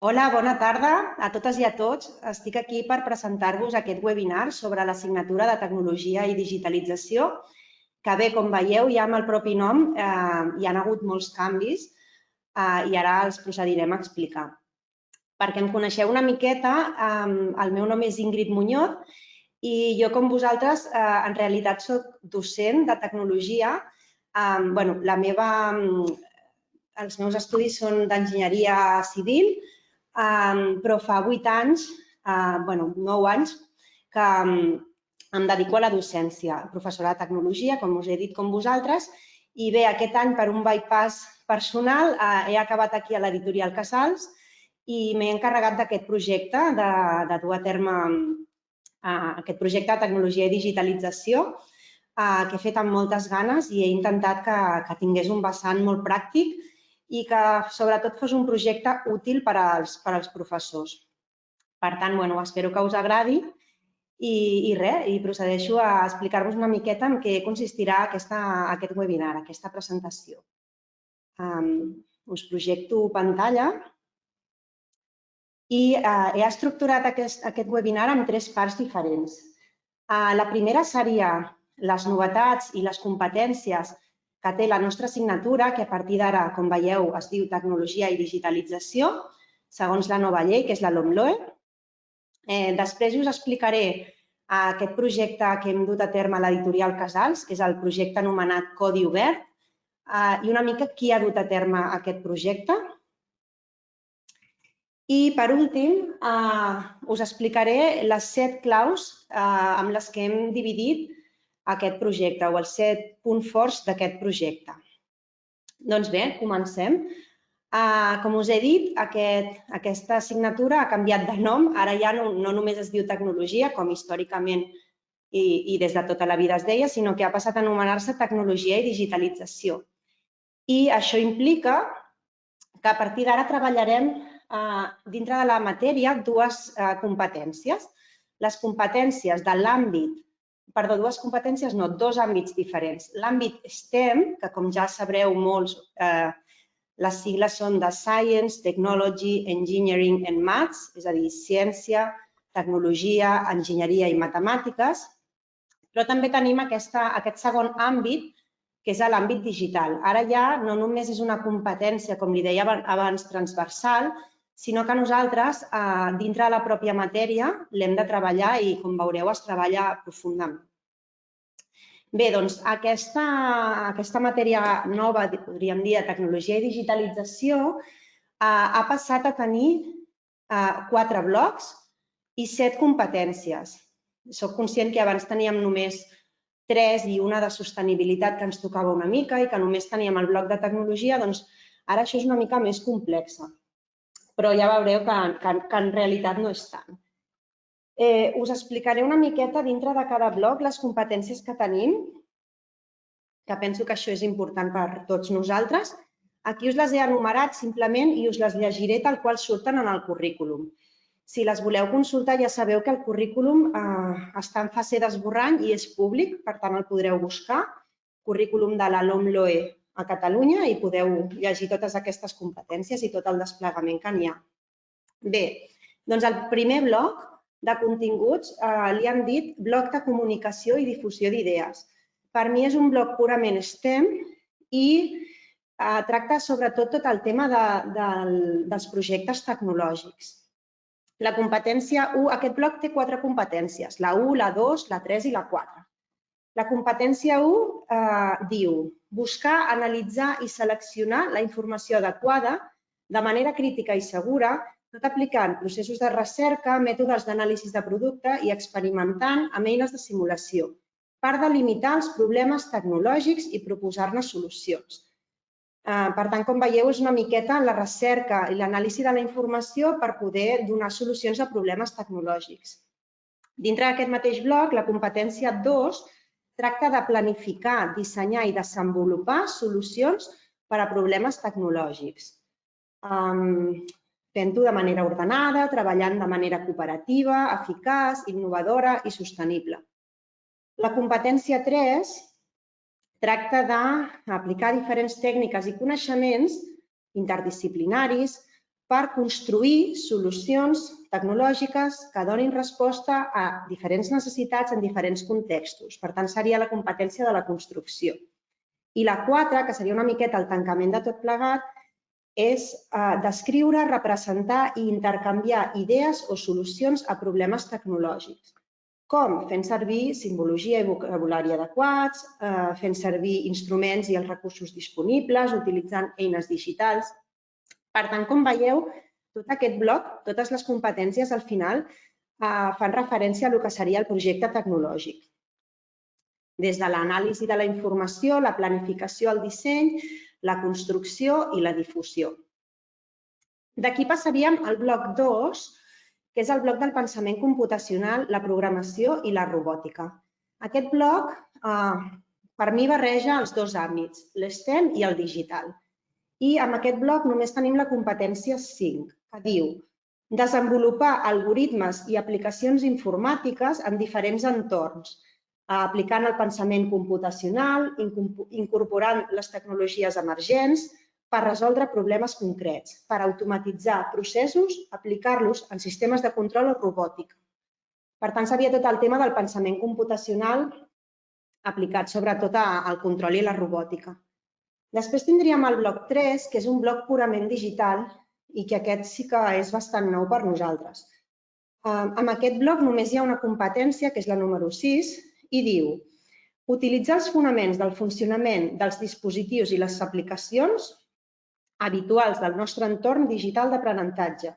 Hola, bona tarda a totes i a tots. Estic aquí per presentar-vos aquest webinar sobre l'assignatura de Tecnologia i Digitalització, que bé, com veieu, ja amb el propi nom hi ha hagut molts canvis i ara els procedirem a explicar. Perquè em coneixeu una miqueta, el meu nom és Ingrid Muñoz i jo, com vosaltres, en realitat soc docent de Tecnologia. Els meus estudis són d'Enginyeria Civil, però fa 8 anys, 9 anys, que em dedico a la docència, professora de tecnologia, com us he dit, com vosaltres, i bé, aquest any, per un bypass personal, he acabat aquí a l'Editorial Casals i m'he encarregat d'aquest projecte, de dur a terme aquest projecte de tecnologia i digitalització, que he fet amb moltes ganes i he intentat que tingués un vessant molt pràctic i que sobretot fos un projecte útil per als professors. Per tant, espero que us agradi i procedeixo a explicar-vos una miqueta en què consistirà aquest webinar, aquesta presentació. Us projecto pantalla i he estructurat aquest webinar en 3 parts diferents. La primera seria les novetats i les competències que té la nostra assignatura, que a partir d'ara, com veieu, es diu Tecnologia i Digitalització, segons la nova llei, que és la LOMLOE. Després us explicaré aquest projecte que hem dut a terme a l'Editorial Casals, que és el projecte anomenat Codi Obert, i una mica qui ha dut a terme aquest projecte. I, per últim, us explicaré les 7 claus amb les que hem dividit aquest projecte o els 7 punts forts d'aquest projecte. Doncs bé, comencem. Com us he dit, aquesta assignatura ha canviat de nom. Ara ja no només es diu Tecnologia, com històricament i des de tota la vida es deia, sinó que ha passat a anomenar-se Tecnologia i Digitalització. I això implica que a partir d'ara treballarem dintre de la matèria dues competències. Les competències de l'àmbit, dues competències, no, 2 àmbits diferents. L'àmbit STEM, que com ja sabreu molts, les sigles són de Science, Technology, Engineering and Maths, és a dir, ciència, tecnologia, enginyeria i matemàtiques, però també tenim aquest segon àmbit, que és l'àmbit digital. Ara ja no només és una competència, com li deia abans, transversal, sinó que nosaltres, dintre de la pròpia matèria, l'hem de treballar i, com veureu, es treballa profundament. Bé, doncs, aquesta matèria nova, podríem dir, de tecnologia i digitalització, ha passat a tenir 4 blocs i 7 competències. Soc conscient que abans teníem només 3 i una de sostenibilitat que ens tocava una mica i que només teníem el bloc de tecnologia, doncs ara això és una mica més complex. Però ja veureu que en realitat no és tant. Us explicaré una miqueta dintre de cada bloc les competències que tenim, que penso que això és important per tots nosaltres. Aquí us les he enumerat simplement i us les llegiré tal qual surten en el currículum. Si les voleu consultar ja sabeu que el currículum està en fase d'esborrany i és públic, per tant el podreu buscar, currículum de la LOMLOE a Catalunya, i podeu llegir totes aquestes competències i tot el desplegament que n'hi ha. Bé, doncs el primer bloc de continguts li hem dit bloc de comunicació i difusió d'idees. Per mi és un bloc purament STEM i tracta sobretot tot el tema dels projectes tecnològics. La competència 1, aquest bloc té 4 competències, la 1, la 2, la 3 i la 4. La competència 1 diu buscar, analitzar i seleccionar la informació adequada de manera crítica i segura, tot aplicant processos de recerca, mètodes d'anàlisi de producte i experimentant amb eines de simulació, per delimitar els problemes tecnològics i proposar-ne solucions. Per tant, com veieu, és una miqueta la recerca i l'anàlisi de la informació per poder donar solucions a problemes tecnològics. Dintre d'aquest mateix bloc, la competència 2 tracta de planificar, dissenyar i desenvolupar solucions per a problemes tecnològics. Fent-ho de manera ordenada, treballant de manera cooperativa, eficaç, innovadora i sostenible. La competència 3 tracta d'aplicar diferents tècniques i coneixements interdisciplinaris per construir solucions tecnològiques que donin resposta a diferents necessitats en diferents contextos. Per tant, seria la competència de la construcció. I la 4, que seria una miqueta el tancament de tot plegat, és descriure, representar i intercanviar idees o solucions a problemes tecnològics, com fent servir simbologia i vocabulari adequats, fent servir instruments i els recursos disponibles, utilitzant eines digitals. Per tant, com veieu, tot aquest bloc, totes les competències al final fan referència a el que seria el projecte tecnològic. Des de l'anàlisi de la informació, la planificació, el disseny, la construcció i la difusió. D'aquí passaríem al bloc 2, que és el bloc del pensament computacional, la programació i la robòtica. Aquest bloc, per mi, barreja els dos àmbits, l'STEM i el digital. I amb aquest bloc només tenim la competència 5, que diu desenvolupar algoritmes i aplicacions informàtiques en diferents entorns, aplicant el pensament computacional, incorporant les tecnologies emergents per resoldre problemes concrets, per automatitzar processos, aplicar-los en sistemes de control o robòtica. Per tant, seria tot el tema del pensament computacional aplicat sobretot al control i la robòtica. Després tindríem el bloc 3, que és un bloc purament digital i que aquest sí que és bastant nou per nosaltres. En aquest bloc només hi ha una competència, que és la número 6, i diu utilitzar els fonaments del funcionament dels dispositius i les aplicacions habituals del nostre entorn digital d'aprenentatge,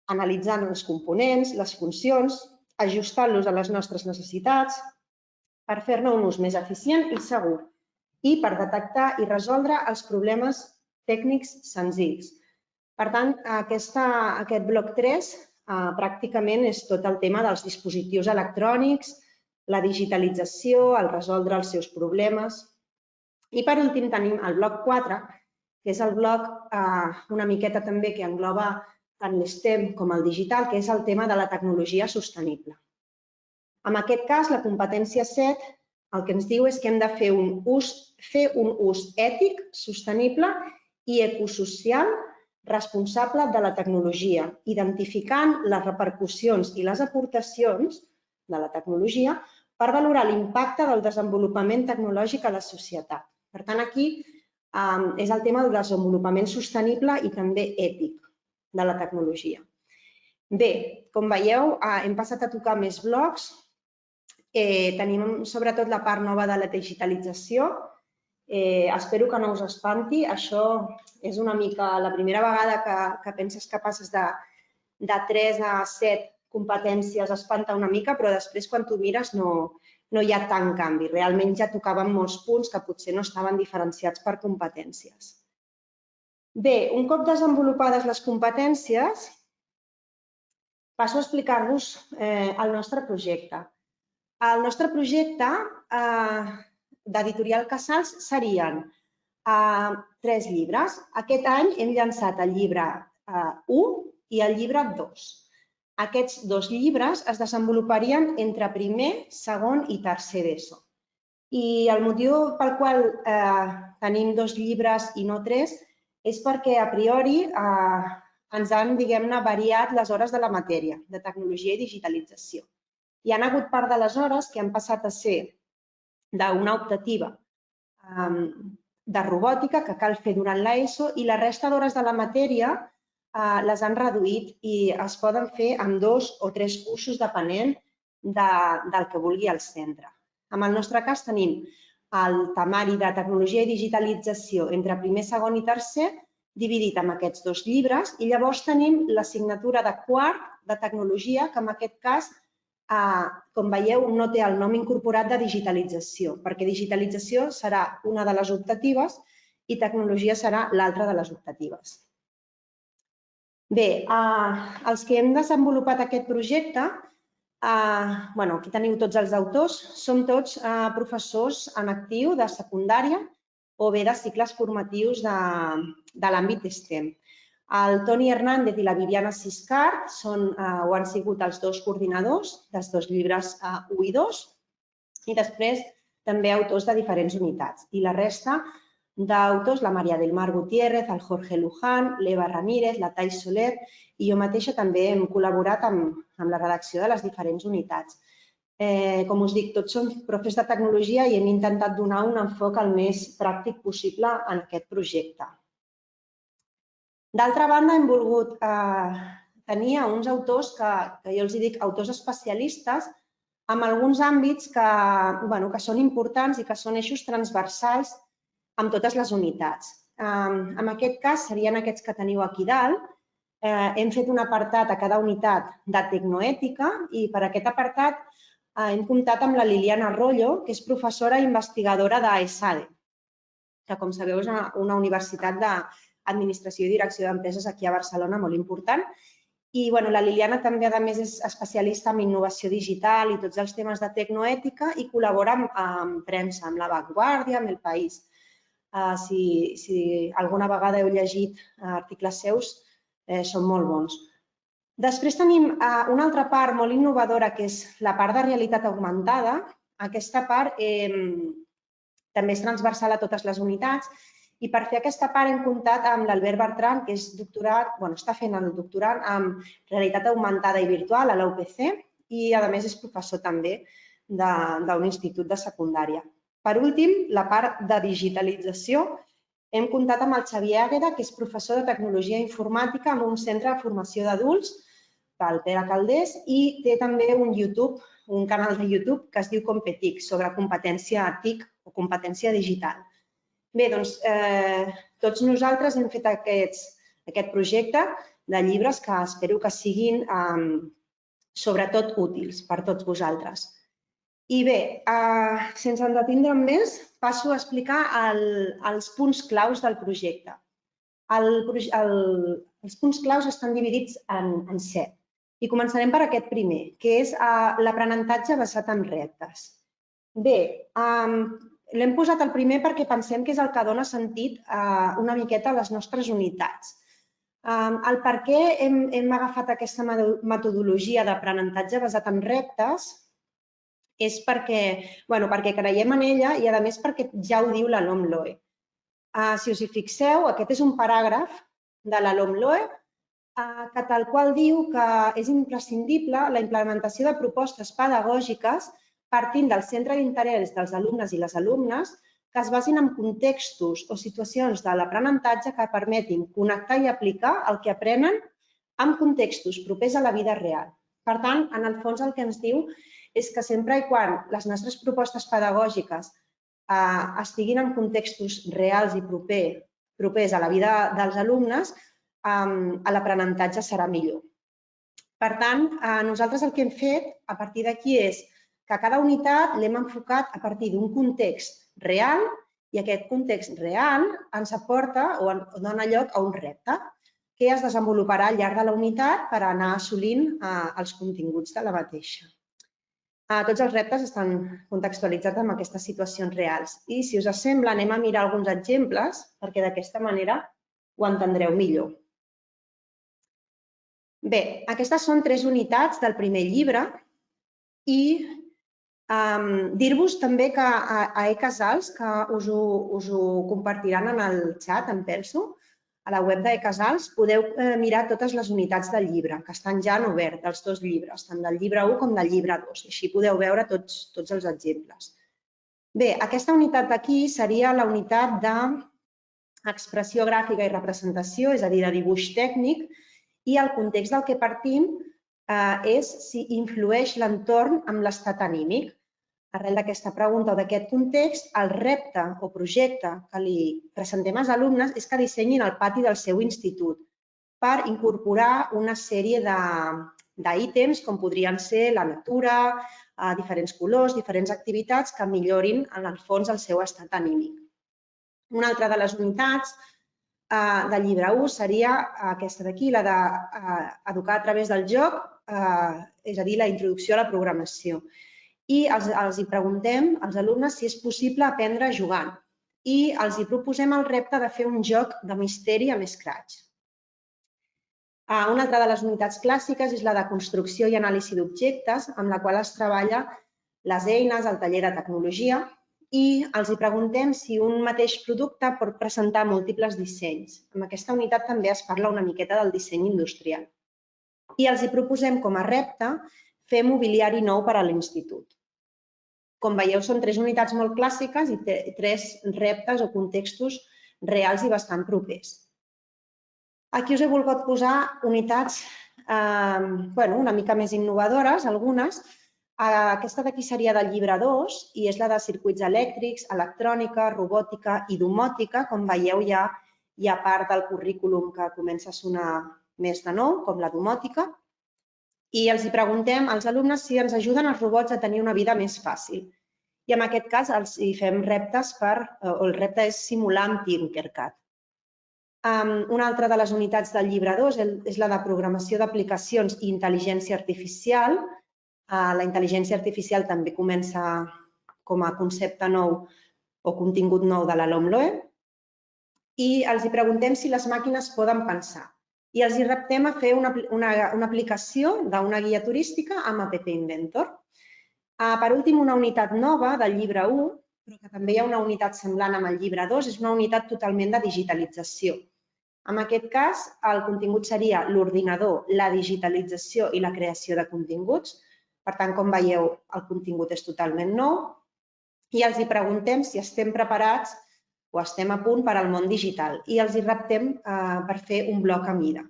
analitzant els components, les funcions, ajustant-los a les nostres necessitats per fer-ne un ús més eficient i segur i per detectar i resoldre els problemes tècnics senzills. Per tant, aquest bloc 3 pràcticament és tot el tema dels dispositius electrònics, la digitalització, el resoldre els seus problemes. I per últim tenim el bloc 4, que és el bloc una miqueta també que engloba tant l'STEM com el digital, que és el tema de la tecnologia sostenible. En aquest cas, la competència 7 el que ens diu és que hem de fer un ús ètic, sostenible i ecosocial responsable de la tecnologia, identificant les repercussions i les aportacions de la tecnologia per valorar l'impacte del desenvolupament tecnològic a la societat. Per tant, aquí és el tema del desenvolupament sostenible i també ètic de la tecnologia. Bé, com veieu, hem passat a tocar més blocs. Tenim sobretot la part nova de la digitalització. Espero que no us espanti. Això és una mica la primera vegada que penses que passes de 3 a 7 competències, espanta una mica, però després quan tu mires no hi ha tant canvi. Realment ja tocaven molts punts que potser no estaven diferenciats per competències. Bé, un cop desenvolupades les competències, passo a explicar-vos el nostre projecte. El nostre projecte d'Editorial Casals serien 3 llibres. Aquest any hem llançat el llibre 1 i el llibre 2. Aquests 2 llibres es desenvoluparien entre primer, segon i tercer d'ESO. I el motiu pel qual tenim 2 llibres i no 3 és perquè a priori ens han, diguem-ne, variat les hores de la matèria de tecnologia i digitalització. Hi ha hagut part de les hores que han passat a ser d'una optativa de robòtica que cal fer durant l'ESO i la resta d'hores de la matèria les han reduït i es poden fer en 2 o 3 cursos depenent del que vulgui el centre. En el nostre cas tenim el temari de tecnologia i digitalització entre primer, segon i tercer dividit en aquests 2 llibres i llavors tenim l'assignatura de quart de tecnologia que en aquest cas, com veieu, no té el nom incorporat de digitalització perquè digitalització serà una de les optatives i tecnologia serà l'altra de les optatives. Bé, els que hem desenvolupat aquest projecte, aquí teniu tots els autors, som tots professors en actiu de secundària o bé de cicles formatius de l'àmbit STEM. El Toni Hernández i la Viviana Siscart han sigut els 2 coordinadors dels 2 llibres 1 i 2 i després també autors de diferents unitats. I la resta d'autors, la Maria del Mar Gutiérrez, el Jorge Luján, l'Eva Ramírez, la Thais Soler i jo mateixa també hem col·laborat amb la redacció de les diferents unitats. Com us dic, tots som profes de tecnologia i hem intentat donar un enfoc el més pràctic possible en aquest projecte. D'altra banda, hem volgut tenir uns autors que jo els dic autors especialistes en alguns àmbits que són importants i que són eixos transversals amb totes les unitats. En aquest cas, serien aquests que teniu aquí dalt. Hem fet un apartat a cada unitat de tecnoètica i per aquest apartat hem comptat amb la Liliana Arroyo, que és professora i investigadora d'ESADE, que, com sabeu, és una universitat d'administració i direcció d'empreses aquí a Barcelona molt important. I la Liliana també, a més, és especialista en innovació digital i tots els temes de tecnoètica i col·labora amb premsa, amb La Vanguardia, amb El País. Si alguna vegada heu llegit articles seus, són molt bons. Després tenim una altra part molt innovadora, que és la part de realitat augmentada. Aquesta part també és transversal a totes les unitats i per fer aquesta part hem comptat amb l'Albert Bertran, que és doctorat, està fent el doctorat en realitat augmentada i virtual a la UPC i, a més, és professor també d'un institut de secundària. Per últim, la part de digitalització, hem comptat amb el Xavier Àgueda, que és professor de tecnologia informàtica en un centre de formació d'adults, el Pere Calders, i té també un canal de YouTube que es diu Competic, sobre competència TIC o competència digital. Bé, doncs, tots nosaltres hem fet aquest projecte de llibres que espero que siguin sobretot útils per tots vosaltres. I bé, sense entretindre'm més, passo a explicar els punts claus del projecte. Els punts claus estan dividits en 7 i començarem per aquest primer, que és l'aprenentatge basat en reptes. Bé, l'hem posat el primer perquè pensem que és el que dona sentit una miqueta a les nostres unitats. El per què hem agafat aquesta metodologia d'aprenentatge basat en reptes és perquè creiem en ella i, a més, perquè ja ho diu la LOMLOE. Si us hi fixeu, aquest és un paràgraf de la LOMLOE que tal qual diu que és imprescindible la implementació de propostes pedagògiques partint del centre d'interès dels alumnes i les alumnes que es basin en contextos o situacions de l'aprenentatge que permetin connectar i aplicar el que aprenen en contextos propers a la vida real. Per tant, en el fons el que ens diu és que sempre i quan les nostres propostes pedagògiques estiguin en contextos reals i propers a la vida dels alumnes, l'aprenentatge serà millor. Per tant, nosaltres el que hem fet a partir d'aquí és que cada unitat l'hem enfocat a partir d'un context real i aquest context real ens aporta o dona lloc a un repte que es desenvoluparà al llarg de la unitat per anar assolint els continguts de la mateixa. Tots els reptes estan contextualitzats amb aquestes situacions reals i, si us sembla, anem a mirar alguns exemples perquè d'aquesta manera ho entendreu millor. Bé, aquestes són 3 unitats del primer llibre i dir-vos també que a eCasals, que us ho compartiran en el xat, en Pelso, a la web d'eCasals, podeu mirar totes les unitats del llibre, que estan ja en obert, dels 2 llibres, tant del llibre 1 com del llibre 2. Així podeu veure tots els exemples. Bé, aquesta unitat d'aquí seria la unitat d'expressió gràfica i representació, és a dir, de dibuix tècnic, i el context del que partim és si influeix l'entorn amb l'estat anímic. Arrel d'aquesta pregunta o d'aquest context, el repte o projecte que li presentem als alumnes és que dissenyin el pati del seu institut per incorporar una sèrie d'ítems com podrien ser la natura, diferents colors, diferents activitats que millorin en el fons el seu estat anímic. Una altra de les unitats del llibre 1 seria aquesta d'aquí, la d'educar a través del joc, és a dir, la introducció a la programació. I els preguntem als alumnes si és possible aprendre jugant i els proposem el repte de fer un joc de misteri amb Scratch. Una altra de les unitats clàssiques és la de construcció i anàlisi d'objectes, amb la qual es treballa les eines, el taller de tecnologia, i els preguntem si un mateix producte pot presentar múltiples dissenys. En aquesta unitat també es parla una miqueta del disseny industrial. I els proposem com a repte fer mobiliari nou per a l'institut. Com veieu, són 3 unitats molt clàssiques i 3 reptes o contextos reals i bastant propers. Aquí us he volgut posar unitats una mica més innovadores, algunes. Aquesta d'aquí seria del llibre 2 i és la de circuits elèctrics, electrònica, robòtica i domòtica. Com veieu, hi ha part del currículum que comença a sonar més de nou, com la domòtica. I els preguntem als alumnes si ens ajuden els robots a tenir una vida més fàcil. I en aquest cas els fem reptes el repte és simular amb Tinkercad. Una altra de les unitats del llibre 2 és la de programació d'aplicacions i intel·ligència artificial. La intel·ligència artificial també comença com a concepte nou o contingut nou de la LOMLOE. I els preguntem si les màquines poden pensar. I els reptem a fer una aplicació d'una guia turística amb App Inventor. Per últim, una unitat nova del llibre 1, però que també hi ha una unitat semblant amb el llibre 2, és una unitat totalment de digitalització. En aquest cas, el contingut seria l'ordinador, la digitalització i la creació de continguts. Per tant, com veieu, el contingut és totalment nou i els preguntem si estem preparats o estem a punt per al món digital i els reptem per fer un bloc a mida.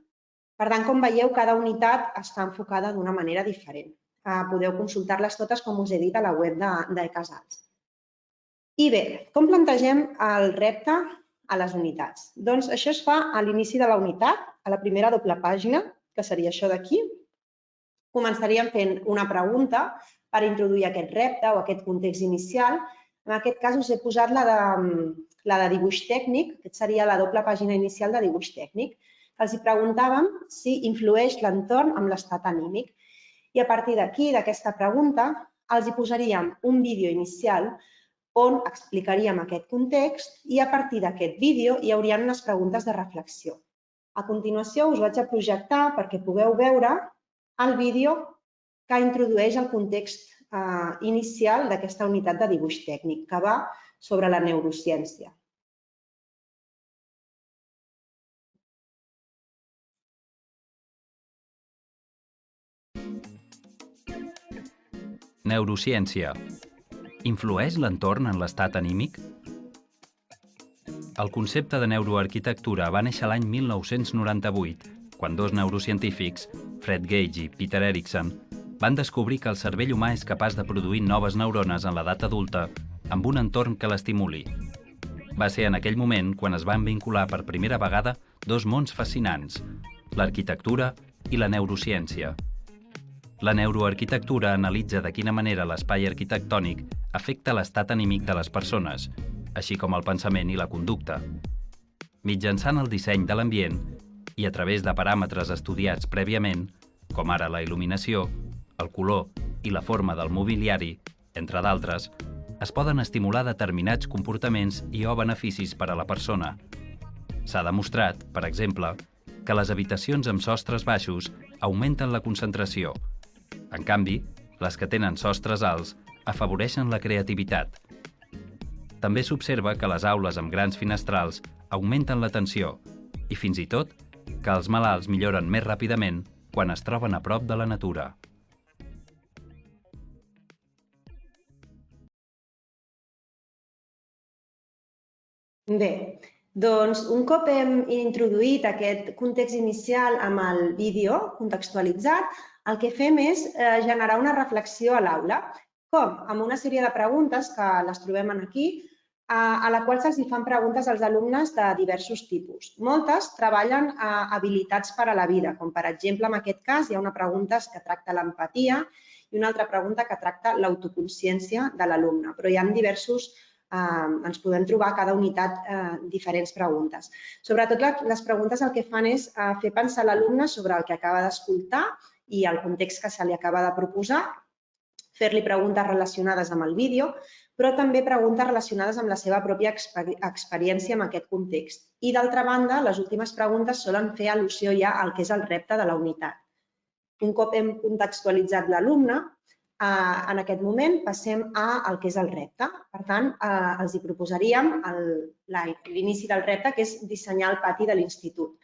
Per tant, com veieu, cada unitat està enfocada d'una manera diferent. Podeu consultar-les totes, com us he dit, a la web d'eCasals. I bé, com plantegem el repte a les unitats? Doncs això es fa a l'inici de la unitat, a la primera doble pàgina, que seria això d'aquí. Començaríem fent una pregunta per introduir aquest repte o aquest context inicial. En aquest cas us he posat la de dibuix tècnic, que seria la doble pàgina inicial de dibuix tècnic. Els preguntàvem si influeix l'entorn amb l'estat anímic. I a partir d'aquí, d'aquesta pregunta, els posaríem un vídeo inicial on explicaríem aquest context i a partir d'aquest vídeo hi haurien unes preguntes de reflexió. A continuació us vaig a projectar perquè pugueu veure el vídeo que introdueix el context inicial d'aquesta unitat de dibuix tècnic, que va sobre la neurociència. Neurociència. Influeix l'entorn en l'estat anímic? El concepte de neuroarquitectura va néixer l'any 1998, quan 2 neurocientífics, Fred Gage i Peter Erickson, van descobrir que el cervell humà és capaç de produir noves neurones en l'edat adulta amb un entorn que l'estimuli. Va ser en aquell moment quan es van vincular per primera vegada 2 mons fascinants, l'arquitectura i la neurociència. La neuroarquitectura analitza de quina manera l'espai arquitectònic afecta l'estat anímic de les persones, així com el pensament i la conducta. Mitjançant el disseny de l'ambient i a través de paràmetres estudiats prèviament, com ara la il·luminació, el color i la forma del mobiliari, entre d'altres, es poden estimular determinats comportaments i o beneficis per a la persona. S'ha demostrat, per exemple, que les habitacions amb sostres baixos augmenten la concentració. En canvi, les que tenen sostres alts afavoreixen la creativitat. També s'observa que les aules amb grans finestrals augmenten l'atenció i, fins i tot, que els malalts milloren més ràpidament quan es troben a prop de la natura. Bé, doncs un cop hem introduït aquest context inicial amb el vídeo contextualitzat, el que fem és generar una reflexió a l'aula. Com? Amb una sèrie de preguntes que les trobem aquí, a la qual se'ls fan preguntes als alumnes de diversos tipus. Moltes treballen habilitats per a la vida, com per exemple en aquest cas hi ha una pregunta que tracta l'empatia i una altra pregunta que tracta l'autoconsciència de l'alumne, però hi ha diversos, ens podem trobar a cada unitat diferents preguntes. Sobretot les preguntes el que fan és fer pensar l'alumne sobre el que acaba d'escoltar i el context que se li acaba de proposar, fer-li preguntes relacionades amb el vídeo, però també preguntes relacionades amb la seva pròpia experiència en aquest context. I d'altra banda, les últimes preguntes solen fer al·lusió ja al que és el repte de la unitat. Un cop hem contextualitzat l'alumne, En aquest moment passem al que és el repte. Per tant, els hi proposaríem l'inici del repte, que és dissenyar el pati de l'institut.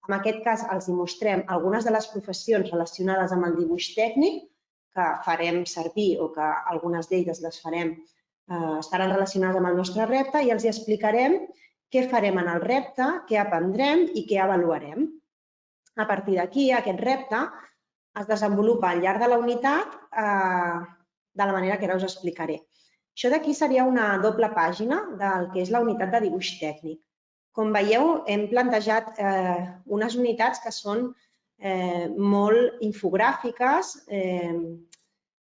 En aquest cas, els hi mostrem algunes de les professions relacionades amb el dibuix tècnic que farem servir o que algunes d'elles les farem, estaran relacionades amb el nostre repte i els hi explicarem què farem en el repte, què aprendrem i què avaluarem. A partir d'aquí, aquest repte es desenvolupa al llarg de la unitat de la manera que ara us explicaré. Això d'aquí seria una doble pàgina del que és la unitat de dibuix tècnic. Com veieu, hem plantejat unes unitats que són molt infogràfiques,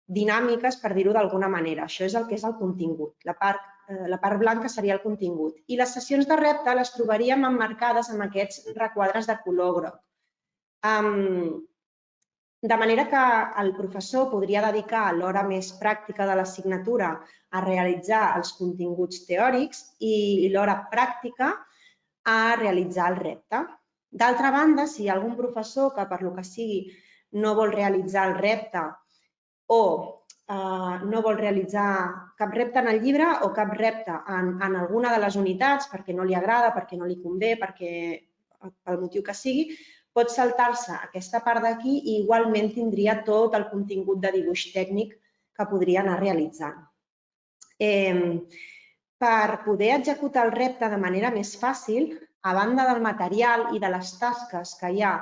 dinàmiques, per dir-ho d'alguna manera. Això és el que és el contingut. La part blanca seria el contingut. I les sessions de repte les trobaríem emmarcades amb aquests requadres de color groc. De manera que el professor podria dedicar l'hora més pràctica de l'assignatura a realitzar els continguts teòrics i l'hora pràctica a realitzar el repte. D'altra banda, si hi ha algun professor que per lo que sigui no vol realitzar el repte o no vol realitzar cap repte en el llibre o cap repte en alguna de les unitats perquè no li agrada, perquè no li convé, pel motiu que sigui, pot saltar-se aquesta part d'aquí i igualment tindria tot el contingut de dibuix tècnic que podria anar realitzant. Per poder executar el repte de manera més fàcil, a banda del material i de les tasques que hi ha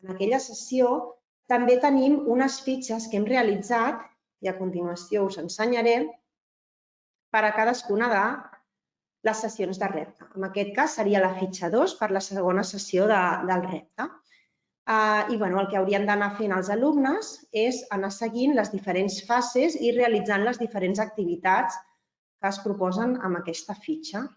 en aquella sessió, també tenim unes fitxes que hem realitzat i a continuació us ensenyaré per a cadascuna de les sessions de repte. En aquest cas seria la fitxa 2 per la segona sessió del repte. I el que haurien d'anar fent els alumnes és anar seguint les diferents fases i realitzant les diferents activitats que es proposen amb aquesta fitxa.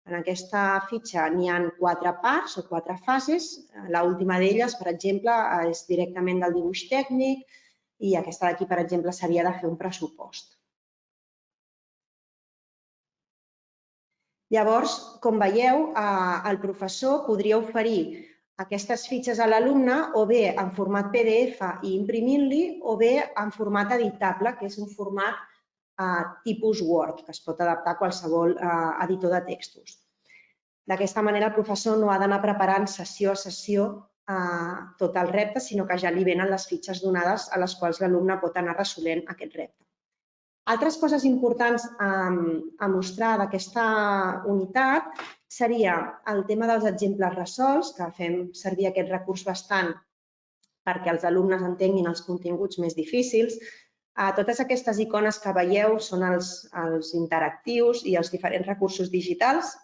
En aquesta fitxa n'hi ha 4 parts o 4 fases. L'última d'elles, per exemple, és directament del dibuix tècnic i aquesta d'aquí, per exemple, seria de fer un pressupost. Llavors, com veieu, el professor podria oferir aquestes fitxes a l'alumne o bé en format PDF i imprimint-li o bé en format editable, que és un format tipus Word, que es pot adaptar a qualsevol editor de textos. D'aquesta manera el professor no ha d'anar preparant sessió a sessió tot el repte, sinó que ja li venen les fitxes donades a les quals l'alumne pot anar resolent aquest repte. Altres coses importants a mostrar d'aquesta unitat seria el tema dels exemples resolts, que fem servir aquest recurs bastant perquè els alumnes entenguin els continguts més difícils. Totes aquestes icones que veieu són els interactius i els diferents recursos digitals.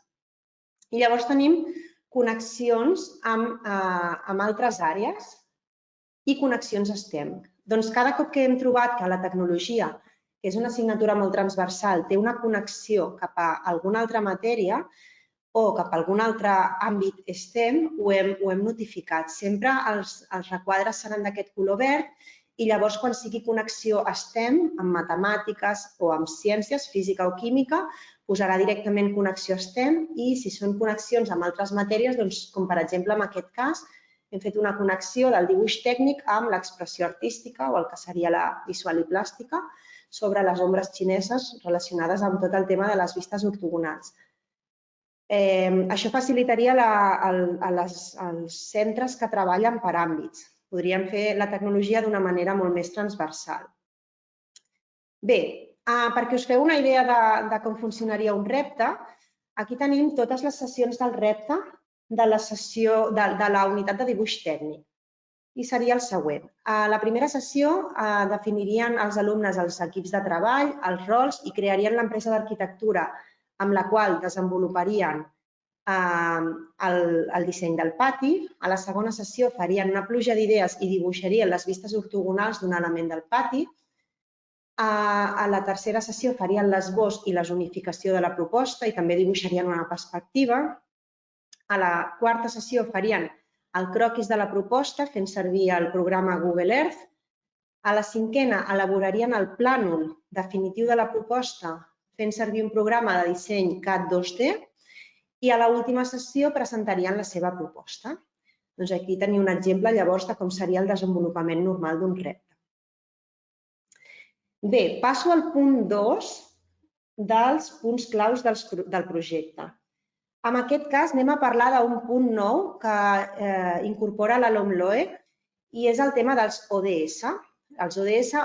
I llavors tenim connexions amb altres àrees i connexions STEM. Doncs cada cop que hem trobat que la tecnologia, que és una assignatura molt transversal, té una connexió cap a alguna altra matèria o cap a algun altre àmbit STEM, ho hem notificat. Sempre els requadres seran d'aquest color verd i llavors quan sigui connexió STEM, amb matemàtiques o amb ciències, física o química, posarà directament connexió STEM i si són connexions amb altres matèries, com per exemple en aquest cas, hem fet una connexió del dibuix tècnic amb l'expressió artística o el que seria la visual i plàstica, sobre les ombres xineses relacionades amb tot el tema de les vistes ortogonals. Això facilitaria als centres que treballen per àmbits. Podríem fer la tecnologia d'una manera molt més transversal. Bé, perquè us feu una idea de com funcionaria un repte, aquí tenim totes les sessions del repte de la unitat de dibuix tècnic. I seria el següent. A la primera sessió definirien els alumnes els equips de treball, els rols i crearien l'empresa d'arquitectura amb la qual desenvoluparien el disseny del pati. A la segona sessió farien una pluja d'idees i dibuixarien les vistes ortogonals d'un element del pati. A la tercera sessió farien l'esbós i la zonificació de la proposta i també dibuixarien una perspectiva. A la quarta sessió farien el croquis de la proposta fent servir el programa Google Earth. A la cinquena elaborarien el plànol definitiu de la proposta fent servir un programa de disseny CAD 2D i a l'última sessió presentarien la seva proposta. Doncs aquí teniu un exemple llavors de com seria el desenvolupament normal d'un repte. Bé, passo al punt 2 dels punts claus del projecte. En aquest cas anem a parlar d'un punt nou que incorpora la LOMLOE i és el tema dels ODS,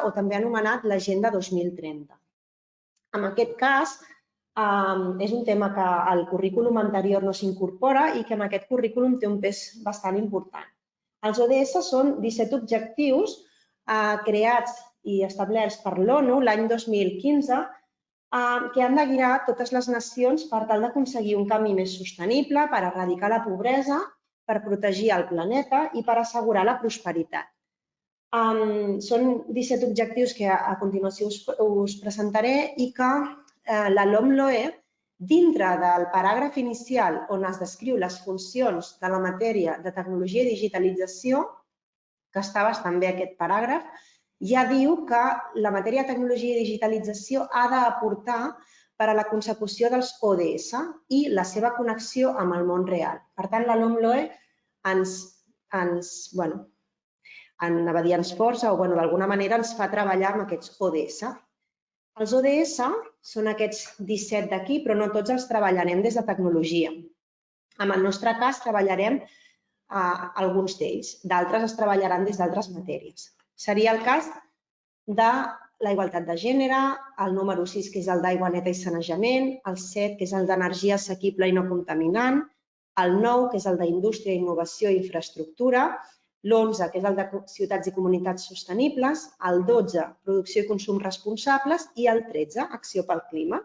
o també anomenat l'Agenda 2030. En aquest cas, és un tema que al currículum anterior no s'incorpora i que en aquest currículum té un pes bastant important. Els ODS són 17 objectius creats i establerts per l'ONU l'any 2015 que han de guiar totes les nacions per tal d'aconseguir un camí més sostenible, per erradicar la pobresa, per protegir el planeta i per assegurar la prosperitat. Són 17 objectius que a continuació us presentaré i que la LOMLOE, dintre del paràgraf inicial on es descriu les funcions de la matèria de tecnologia i digitalització, que està bastant bé aquest paràgraf, ja diu que la matèria de tecnologia i digitalització ha d'aportar per a la consecució dels ODS i la seva connexió amb el món real. Per tant, la LOMLOE ens força o d'alguna manera ens fa treballar amb aquests ODS. Els ODS són aquests 17 d'aquí, però no tots els treballarem des de tecnologia. En el nostre cas treballarem alguns d'ells, d'altres es treballaran des d'altres matèries. Seria el cas de la igualtat de gènere, el número 6, que és el d'aigua neta i sanejament, el 7, que és el d'energia assequible i no contaminant, el 9, que és el d'indústria, innovació i infraestructura, l'11, que és el de ciutats i comunitats sostenibles, el 12, producció i consum responsables i el 13, acció pel clima.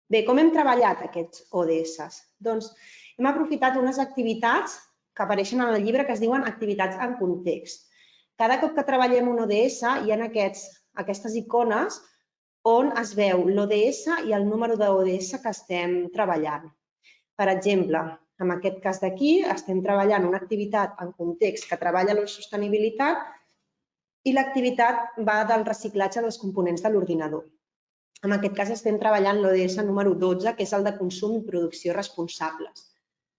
Bé, com hem treballat aquests ODS? Doncs hem aprofitat unes activitats que apareixen en el llibre que es diuen activitats en context. Cada cop que treballem un ODS hi ha aquestes icones on es veu l'ODS i el número d'ODS que estem treballant. Per exemple, en aquest cas d'aquí estem treballant una activitat en context que treballa la sostenibilitat i l'activitat va del reciclatge dels components de l'ordinador. En aquest cas estem treballant l'ODS número 12, que és el de consum i producció responsables.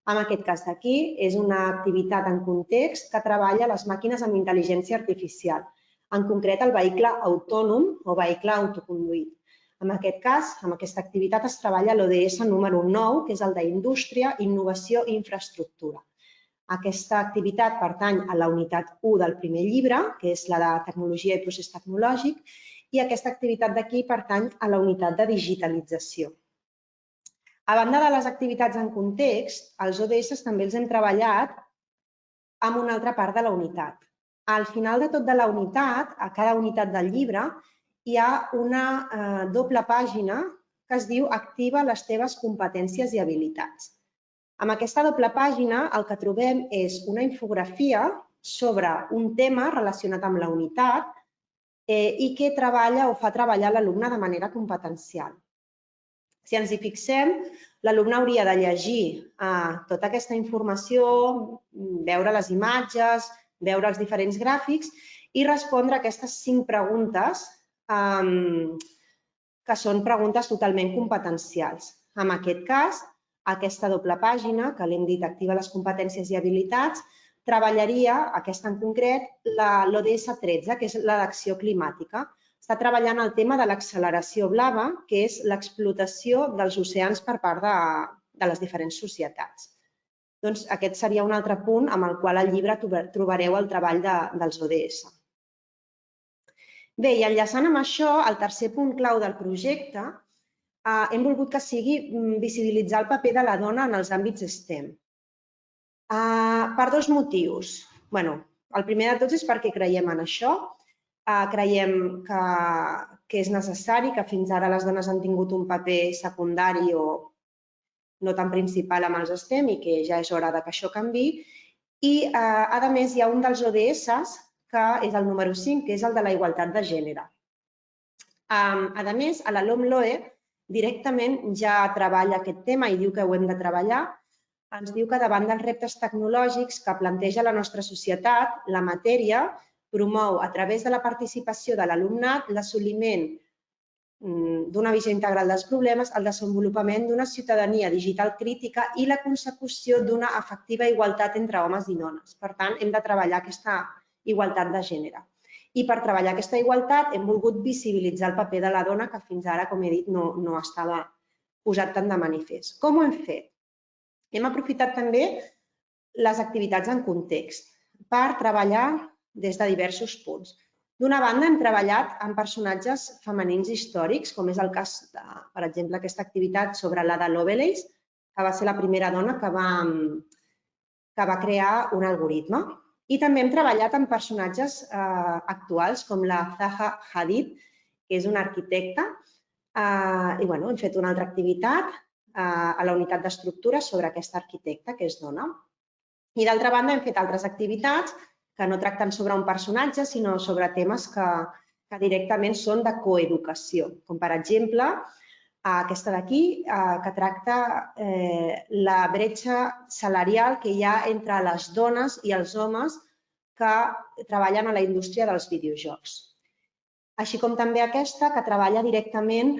En aquest cas d'aquí és una activitat en context que treballa les màquines amb intel·ligència artificial, en concret el vehicle autònom o vehicle autoconduït. En aquest cas, en aquesta activitat es treballa l'ODS número 9, que és el d'indústria, innovació i infraestructura. Aquesta activitat pertany a la unitat 1 del primer llibre, que és la de tecnologia i procés tecnològic, i aquesta activitat d'aquí pertany a la unitat de digitalització. A banda de les activitats en context, els ODS també els hem treballat amb una altra part de la unitat. Al final de tot de la unitat, a cada unitat del llibre, hi ha una doble pàgina que es diu Activa les teves competències i habilitats. Amb aquesta doble pàgina el que trobem és una infografia sobre un tema relacionat amb la unitat i que treballa o fa treballar l'alumne de manera competencial. Si ens hi fixem, l'alumne hauria de llegir tota aquesta informació, veure les imatges, veure els diferents gràfics i respondre a aquestes 5 preguntes que són preguntes totalment competencials. En aquest cas, aquesta doble pàgina, que l'hem dit activa les competències i habilitats, treballaria, aquesta en concret, l'ODS 13, que és la d'acció climàtica. Està treballant el tema de l'acceleració blava, que és l'explotació dels oceans per part de les diferents societats. Doncs aquest seria un altre punt amb el qual al llibre trobareu el treball dels ODS. Bé, i enllaçant amb això, el tercer punt clau del projecte, hem volgut que sigui visibilitzar el paper de la dona en els àmbits STEM. Per 2 motius. El primer de tots és perquè creiem en això. Creiem que és necessari, que fins ara les dones han tingut un paper secundari o no tan principal amb els STEM i que ja és hora que això canviï. I, a més, hi ha un dels ODS, que és el número 5, que és el de la igualtat de gènere. A més, a la LOMLOE directament ja treballa aquest tema i diu que ho hem de treballar. Ens diu que davant dels reptes tecnològics que planteja la nostra societat, la matèria promou a través de la participació de l'alumnat l'assoliment d'una visió integral dels problemes, el desenvolupament d'una ciutadania digital crítica i la consecució d'una efectiva igualtat entre homes i dones. Per tant, hem de treballar aquesta igualtat de gènere. I per treballar aquesta igualtat hem volgut visibilitzar el paper de la dona que fins ara, com he dit, no estava posat tant de manifest. Com ho hem fet? Hem aprofitat també les activitats en context per treballar des de diversos punts. D'una banda, hem treballat amb personatges femenins històrics, com és el cas, per exemple, aquesta activitat sobre l'Ada Lovelace, que va ser la primera dona que va crear un algoritme. I també hem treballat amb personatges actuals, com la Zaha Hadid, que és una arquitecta. I hem fet una altra activitat a la unitat d'estructura sobre aquesta arquitecta, que és dona. I d'altra banda, hem fet altres activitats que no tracten sobre un personatge, sinó sobre temes que directament són de coeducació, com per exemple aquesta d'aquí, que tracta la bretxa salarial que hi ha entre les dones i els homes que treballen a la indústria dels videojocs. Així com també aquesta, que treballa directament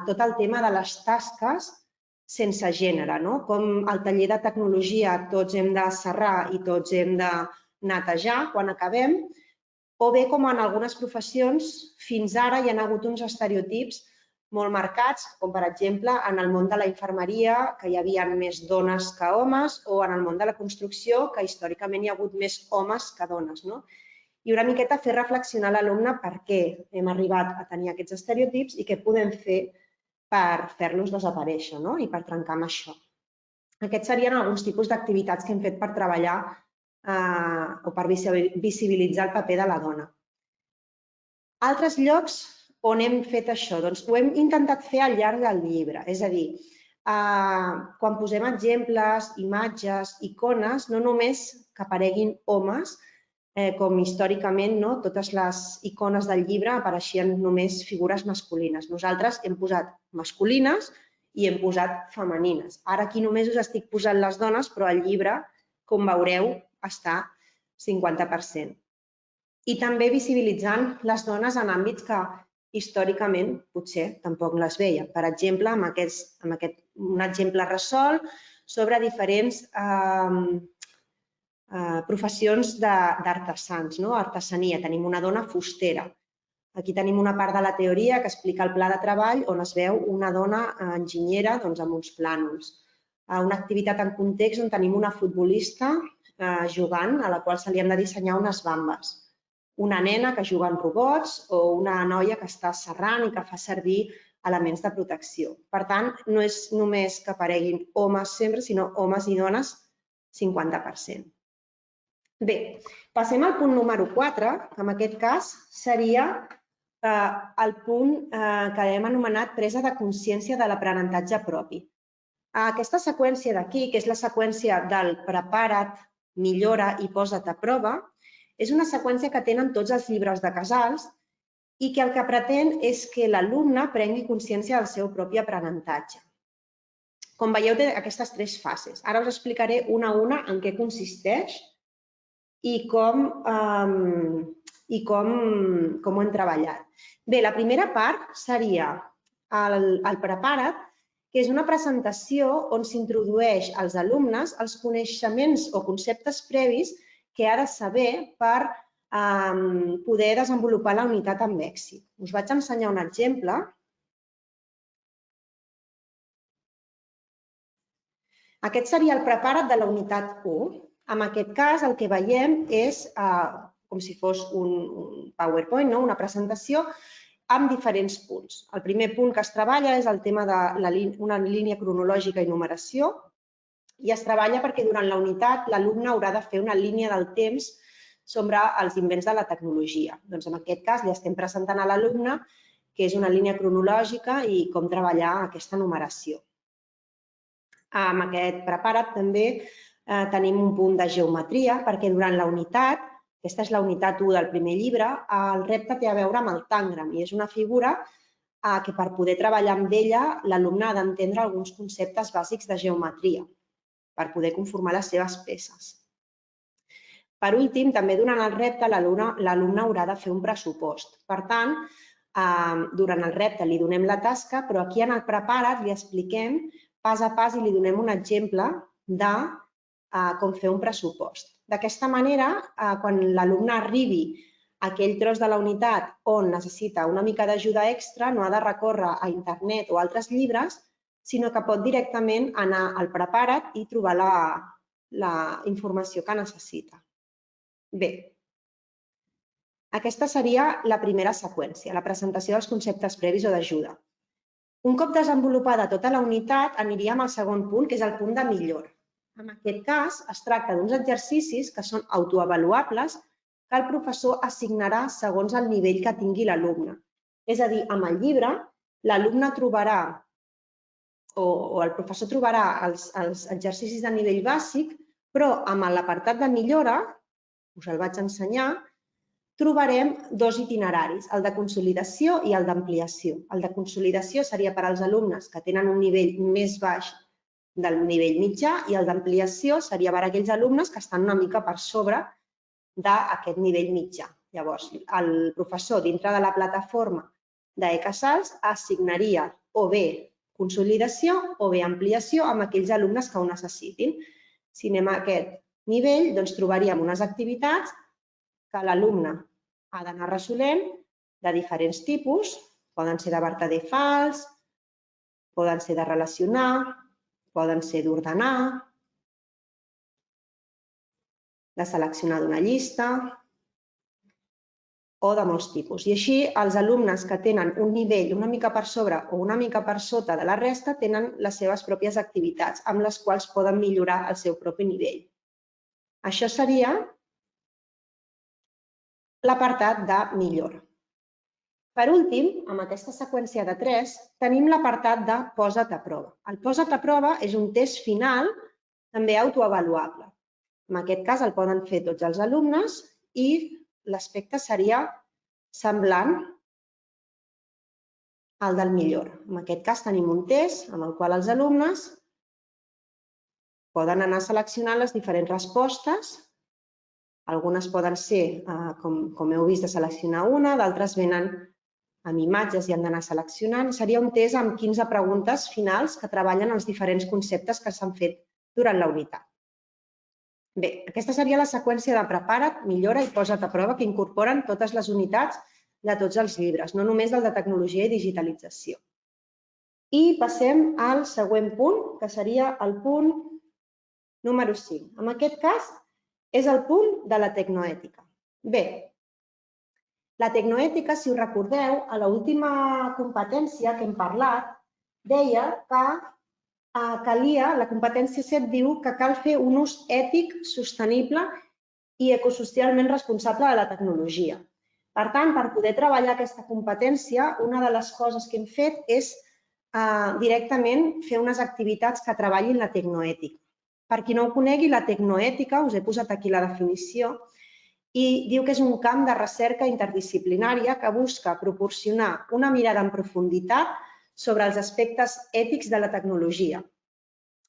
tot el tema de les tasques sense gènere, com al taller de tecnologia tots hem de serrar i tots hem de netejar quan acabem, o bé com en algunes professions fins ara hi ha hagut uns estereotips molt marcats, com per exemple en el món de la infermeria, que hi havia més dones que homes, o en el món de la construcció, que històricament hi ha hagut més homes que dones. I una miqueta fer reflexionar l'alumne per què hem arribat a tenir aquests estereotips i què podem fer per fer-los desaparèixer i per trencar amb això. Aquests serien alguns tipus d'activitats que hem fet per treballar o per visibilitzar el paper de la dona. Altres llocs on hem fet això? Doncs ho hem intentat fer al llarg del llibre, és a dir, quan posem exemples, imatges, icones, no només que apareguin homes, com històricament totes les icones del llibre apareixien només figures masculines. Nosaltres hem posat masculines i hem posat femenines. Ara aquí només us estic posant les dones, però el llibre, com veureu, està 50%. I també visibilitzant les dones en àmbits que històricament potser tampoc les veiem. Per exemple, un exemple resolt sobre diferents professions d'artesans, artesania. Tenim una dona fustera. Aquí tenim una part de la teoria que explica el pla de treball on es veu una dona enginyera amb uns plànols. Una activitat en context on tenim una futbolista jugant a la qual se li han de dissenyar unes bambes. Una nena que juga en robots o una noia que està serrant i que fa servir elements de protecció. Per tant, no és només que apareguin homes sempre, sinó homes i dones 50%. Bé, passem al punt número 4, que en aquest cas seria el punt que hem anomenat presa de consciència de l'aprenentatge propi. Aquesta seqüència d'aquí, que és la seqüència del prepara't, millora i posa't a prova, és una seqüència que tenen tots els llibres de Casals i que el que pretén és que l'alumne prengui consciència del seu propi aprenentatge. Com veieu, té aquestes 3 fases. Ara us explicaré una a una en què consisteix i com ho hem treballat. Bé, la primera part seria el prepara't, que és una presentació on s'introdueix als alumnes els coneixements o conceptes previs que ha de saber per poder desenvolupar la unitat amb èxit. Us vaig ensenyar un exemple. Aquest seria el prepara't de la unitat 1. En aquest cas, el que veiem és com si fos un PowerPoint, una presentació amb diferents punts. El primer punt que es treballa és el tema d'una línia cronològica i numeració, i es treballa perquè durant la unitat l'alumne haurà de fer una línia del temps sobre els invents de la tecnologia. Doncs en aquest cas li estem presentant a l'alumne que és una línia cronològica i com treballar aquesta numeració. Amb aquest prepara't també tenim un punt de geometria perquè durant la unitat, aquesta és la unitat 1 del primer llibre, el repte té a veure amb el tàngram i és una figura que per poder treballar amb ella l'alumne ha d'entendre alguns conceptes bàsics de geometria per poder conformar les seves peces. Per últim, també durant el repte l'alumne haurà de fer un pressupost. Per tant, durant el repte li donem la tasca, però aquí en el prepara't li expliquem pas a pas i li donem un exemple de com fer un pressupost. D'aquesta manera, quan l'alumne arribi aquell tros de la unitat on necessita una mica d'ajuda extra no ha de recórrer a internet o altres llibres, sinó que pot directament anar al Prepara't i trobar la informació que necessita. Bé, aquesta seria la primera seqüència, la presentació dels conceptes previs o d'ajuda. Un cop desenvolupada tota la unitat, aniríem al segon punt, que és el punt de millora. En aquest cas, es tracta d'uns exercicis que són autoavaluables que el professor assignarà segons el nivell que tingui l'alumne. És a dir, amb el llibre, l'alumne trobarà o el professor trobarà els exercicis de nivell bàsic, però amb l'apartat de millora, us el vaig ensenyar, trobarem dos itineraris, el de consolidació i el d'ampliació. El de consolidació seria per als alumnes que tenen un nivell més baix del nivell mitjà i el d'ampliació seria per a aquells alumnes que estan una mica per sobre d'aquest nivell mitjà. Llavors, el professor, dintre de la plataforma d'ECASALS, assignaria o bé consolidació o bé ampliació amb aquells alumnes que ho necessitin. Si anem a aquest nivell, doncs trobaríem unes activitats que l'alumne ha d'anar resolent de diferents tipus. Poden ser de vertader fals, poden ser de relacionar, poden ser d'ordenar, de seleccionar d'una llista o de molts tipus. I així els alumnes que tenen un nivell una mica per sobre o una mica per sota de la resta tenen les seves pròpies activitats amb les quals poden millorar el seu propi nivell. Això seria l'apartat de millora. Per últim, amb aquesta seqüència de 3, tenim l'apartat de posa't a prova. El posa't a prova és un test final, també autoavaluable. En aquest cas el poden fer tots els alumnes i l'aspecte seria semblant al del millora. En aquest cas tenim un test amb el qual els alumnes poden anar seleccionant les diferents respostes. Algunes poden ser, com heu vist, de seleccionar una, d'altres venen amb imatges i han d'anar seleccionant. Seria un test amb 15 preguntes finals que treballen els diferents conceptes que s'han fet durant la unitat. Bé, aquesta seria la seqüència de prepara't, millora i posa't a prova que incorporen totes les unitats de tots els llibres, no només del de tecnologia i digitalització. I passem al següent punt, que seria el punt número 5. En aquest cas, és el punt de la tecnoètica. Bé, la tecnoètica, si us recordeu, a l'última competència que hem parlat, deia que la competència 7 diu que cal fer un ús ètic, sostenible i ecosocialment responsable de la tecnologia. Per tant, per poder treballar aquesta competència, una de les coses que hem fet és directament fer unes activitats que treballin la tecnoètica. Per qui no ho conegui, la tecnoètica, us he posat aquí la definició, i diu que és un camp de recerca interdisciplinària que busca proporcionar una mirada en profunditat sobre els aspectes ètics de la tecnologia,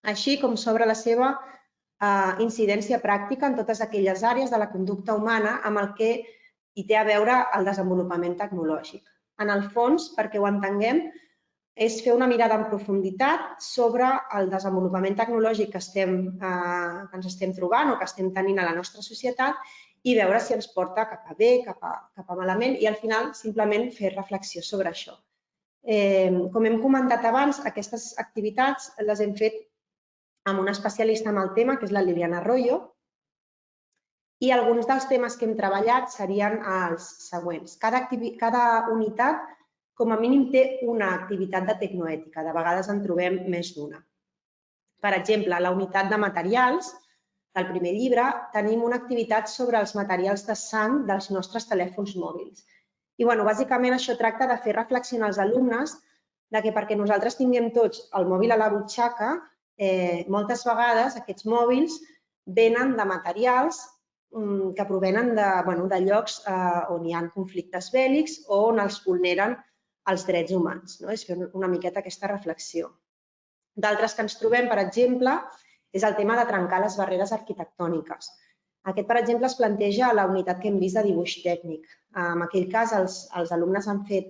així com sobre la seva incidència pràctica en totes aquelles àrees de la conducta humana amb el que hi té a veure el desenvolupament tecnològic. En el fons, perquè ho entenguem, és fer una mirada en profunditat sobre el desenvolupament tecnològic que ens estem trobant o que estem tenint a la nostra societat i veure si ens porta cap a bé, cap a malament i al final simplement fer reflexió sobre això. Com hem comentat abans, aquestes activitats les hem fet amb una especialista en el tema, que és la Liliana Arroyo, i alguns dels temes que hem treballat serien els següents. Cada unitat, com a mínim, té una activitat de tecnoètica. De vegades en trobem més d'una. Per exemple, a la unitat de materials del primer llibre tenim una activitat sobre els materials de sang dels nostres telèfons mòbils. I, bàsicament, això tracta de fer reflexionar els alumnes que perquè nosaltres tinguem tots el mòbil a la butxaca, moltes vegades aquests mòbils venen de materials que provenen de llocs on hi ha conflictes bèl·lics o on els vulneren els drets humans. És fer una miqueta aquesta reflexió. D'altres que ens trobem, per exemple, és el tema de trencar les barreres arquitectòniques. Aquest, per exemple, es planteja a la unitat que hem vist de dibuix tècnic. En aquell cas, els alumnes han fet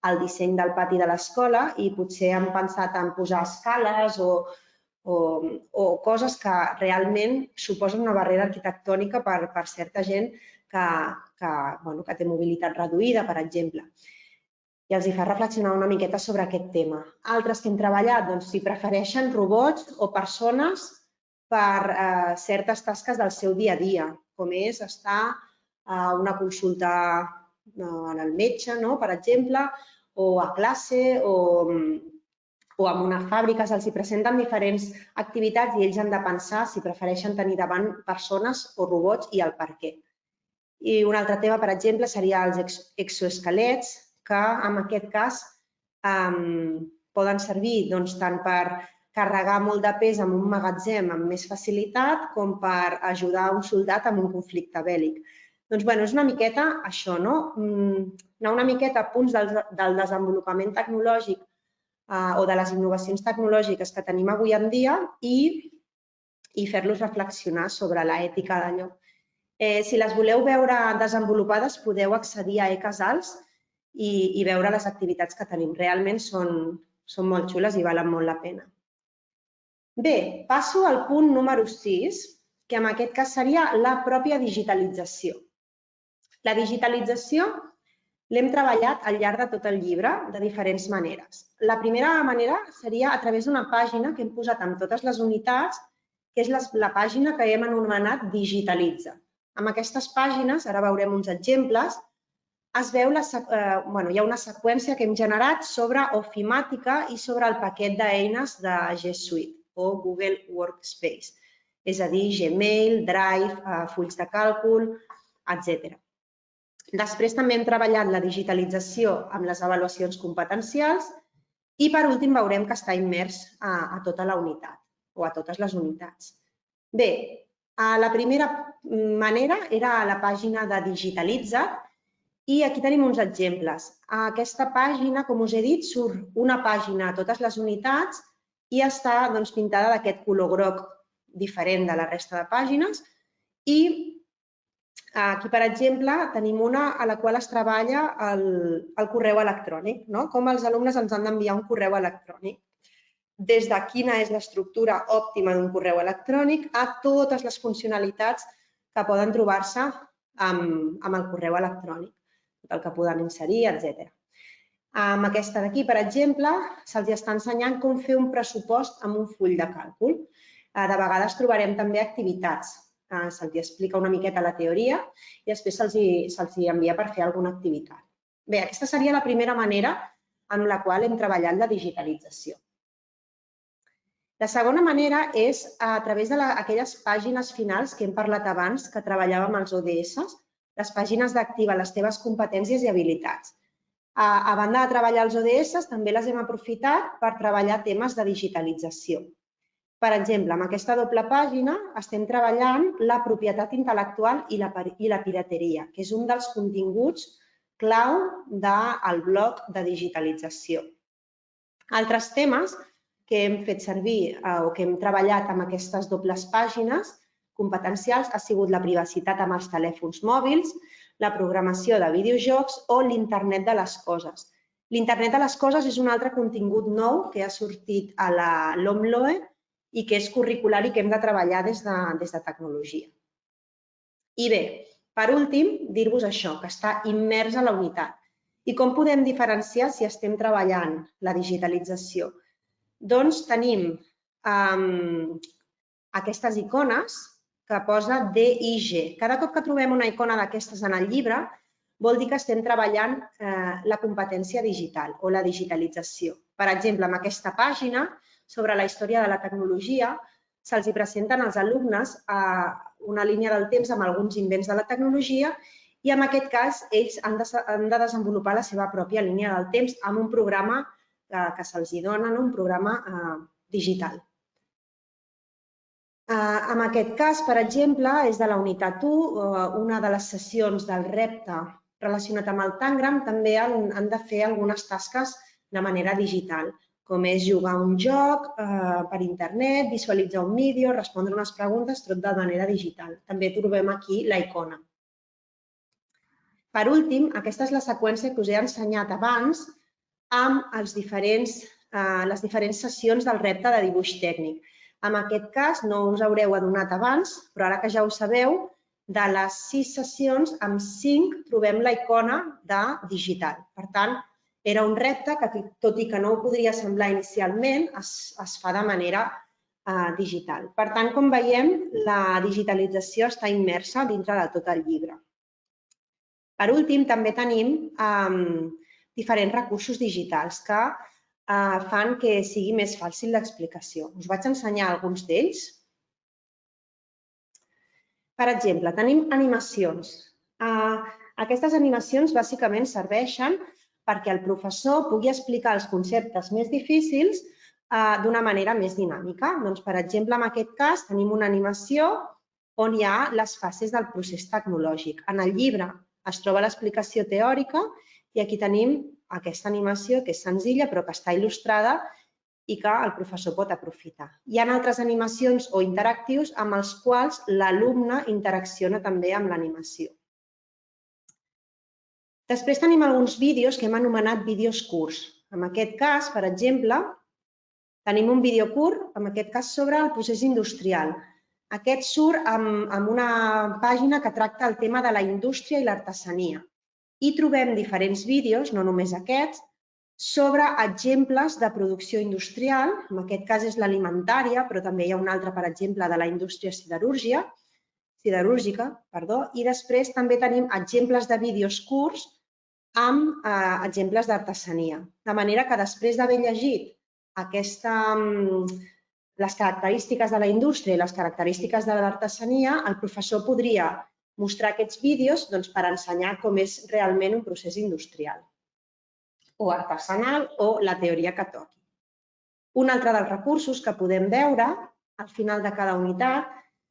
el disseny del pati de l'escola i potser han pensat en posar escales o coses que realment suposen una barrera arquitectònica per certa gent que té mobilitat reduïda, per exemple. I els fa reflexionar una miqueta sobre aquest tema. Altres que hem treballat, doncs, si prefereixen robots o persones per certes tasques del seu dia a dia, com és estar a una consulta en el metge, per exemple, o a classe, o en una fàbrica. Se'ls presenten diferents activitats i ells han de pensar si prefereixen tenir davant persones o robots i el per què. I un altre tema, per exemple, seria els exoesquelets, que en aquest cas poden servir tant per carregar molt de pes en un magatzem amb més facilitat com per ajudar un soldat en un conflicte bèl·lic. Doncs és una miqueta això, anar una miqueta a punts del desenvolupament tecnològic o de les innovacions tecnològiques que tenim avui en dia i fer-los reflexionar sobre l'ètica d'allò. Si les voleu veure desenvolupades, podeu accedir a eCasals i veure les activitats que tenim. Realment són molt xules i valen molt la pena. Bé, passo al punt número 6, que en aquest cas seria la pròpia digitalització. La digitalització l'hem treballat al llarg de tot el llibre de diferents maneres. La primera manera seria a través d'una pàgina que hem posat amb totes les unitats, que és la pàgina que hem anomenat Digitalitza. Amb aquestes pàgines, ara veurem uns exemples, es veu hi ha una seqüència que hem generat sobre Ofimàtica i sobre el paquet d'eines de G Suite o Google Workspace, és a dir, Gmail, Drive, fulls de càlcul, etc. Després també hem treballat la digitalització amb les avaluacions competencials i per últim veurem que està immers a tota la unitat o a totes les unitats. Bé, la primera manera era a la pàgina de Digitalitza i aquí tenim uns exemples. A aquesta pàgina, com us he dit, surt una pàgina a totes les unitats i està pintada d'aquest color groc diferent de la resta de pàgines i aquí, per exemple, tenim una a la qual es treballa el correu electrònic, com els alumnes ens han d'enviar un correu electrònic. Des de quina és l'estructura òptima d'un correu electrònic a totes les funcionalitats que poden trobar-se amb el correu electrònic, el que poden inserir, etc. Amb aquesta d'aquí, per exemple, se'ls està ensenyant com fer un pressupost amb un full de càlcul. De vegades trobarem també activitats. Se'ls explica una miqueta la teoria i després se'ls envia per fer alguna activitat. Bé, aquesta seria la primera manera amb la qual hem treballat la digitalització. La segona manera és a través d'aquelles pàgines finals que hem parlat abans, que treballàvem els ODS, les pàgines d'Activa les teves competències i habilitats. A banda de treballar els ODS, també les hem aprofitat per treballar temes de digitalització. Per exemple, amb aquesta doble pàgina estem treballant la propietat intel·lectual i la pirateria, que és un dels continguts clau del bloc de digitalització. Altres temes que hem fet servir o que hem treballat amb aquestes dobles pàgines competencials ha sigut la privacitat amb els telèfons mòbils, la programació de videojocs o l'internet de les coses. L'internet de les coses és un altre contingut nou que ha sortit a la LOMLOE i que és curricular i que hem de treballar des de tecnologia. I bé, per últim, dir-vos això, que està immers a la unitat. I com podem diferenciar si estem treballant la digitalització? Doncs tenim aquestes icones que posa DIG. Cada cop que trobem una icona d'aquestes en el llibre, vol dir que estem treballant la competència digital o la digitalització. Per exemple, en aquesta pàgina, sobre la història de la tecnologia, se'ls presenten als alumnes una línia del temps amb alguns invents de la tecnologia i en aquest cas ells han de desenvolupar la seva pròpia línia del temps amb un programa que se'ls dona, un programa digital. En aquest cas, per exemple, és de la unitat 1, una de les sessions del repte relacionat amb el Tangram també han de fer algunes tasques de manera digital, com és jugar un joc per internet, visualitzar un vídeo, respondre unes preguntes, tot de manera digital. També trobem aquí la icona. Per últim, aquesta és la seqüència que us he ensenyat abans amb les diferents sessions del repte de dibuix tècnic. En aquest cas, no us haureu adonat abans, però ara que ja ho sabeu, de les 6 sessions, amb 5 trobem la icona de digital. Per tant, era un repte que, tot i que no ho podria semblar inicialment, es fa de manera digital. Per tant, com veiem, la digitalització està immersa dintre de tot el llibre. Per últim, també tenim diferents recursos digitals que fan que sigui més fàcil l'explicació. Us vaig ensenyar alguns d'ells. Per exemple, tenim animacions. Aquestes animacions bàsicament serveixen perquè el professor pugui explicar els conceptes més difícils d'una manera més dinàmica. Doncs, per exemple, en aquest cas tenim una animació on hi ha les fases del procés tecnològic. En el llibre es troba l'explicació teòrica i aquí tenim aquesta animació que és senzilla però que està il·lustrada i que el professor pot aprofitar. Hi ha altres animacions o interactius amb els quals l'alumne interacciona també amb l'animació. Després tenim alguns vídeos que hem anomenat vídeos curts. En aquest cas, per exemple, tenim un vídeo curt, en aquest cas sobre el procés industrial. Aquest surt amb una pàgina que tracta el tema de la indústria i l'artesania. I trobem diferents vídeos, no només aquests, sobre exemples de producció industrial, en aquest cas és l'alimentària, però també hi ha un altre, per exemple, de la indústria siderúrgica, i després també tenim exemples de vídeos curts amb exemples d'artesania. De manera que després d'haver llegit les característiques de la indústria i les característiques de l'artesania, el professor podria mostrar aquests vídeos per ensenyar com és realment un procés industrial o artesanal o la teoria que toqui. Un altre dels recursos que podem veure al final de cada unitat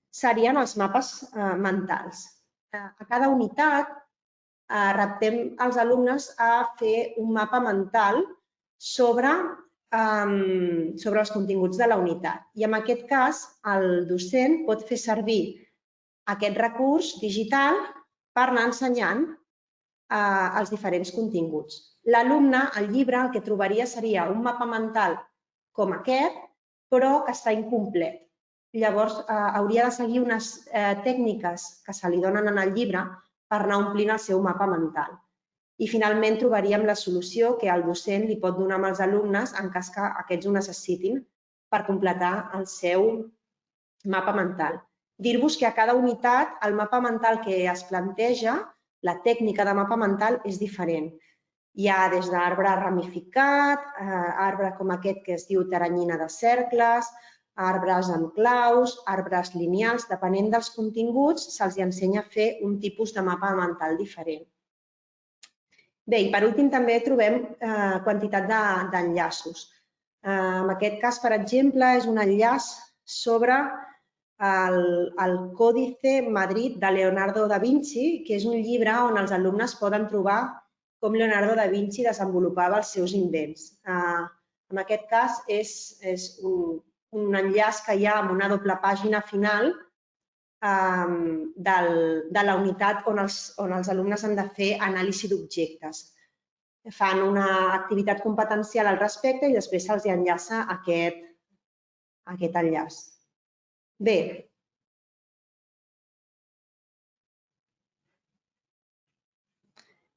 serien els mapes mentals. A cada unitat reptem els alumnes a fer un mapa mental sobre els continguts de la unitat. I en aquest cas, el docent pot fer servir aquest recurs digital per anar ensenyant els diferents continguts. L'alumne, al llibre, el que trobaria seria un mapa mental com aquest, però que està incomplet. Llavors, hauria de seguir unes tècniques que se li donen en el llibre per anar omplint el seu mapa mental. I finalment trobaríem la solució que el docent li pot donar als alumnes en cas que aquests ho necessitin per completar el seu mapa mental. Dir-vos que a cada unitat el mapa mental que es planteja, la tècnica de mapa mental és diferent. Hi ha des d'arbre ramificat, arbre com aquest que es diu teranyina de cercles, arbres amb claus, arbres lineals, depenent dels continguts, se'ls ensenya a fer un tipus de mapa mental diferent. Bé, i per últim també trobem quantitat d'enllaços. En aquest cas, per exemple, és un enllaç sobre el Códice Madrid de Leonardo da Vinci, que és un llibre on els alumnes poden trobar com Leonardo da Vinci desenvolupava els seus invents. En aquest cas, és un enllaç que hi ha amb una doble pàgina final de la unitat on els alumnes han de fer anàlisi d'objectes. Fan una activitat competencial al respecte i després se'ls enllaça aquest enllaç. Bé,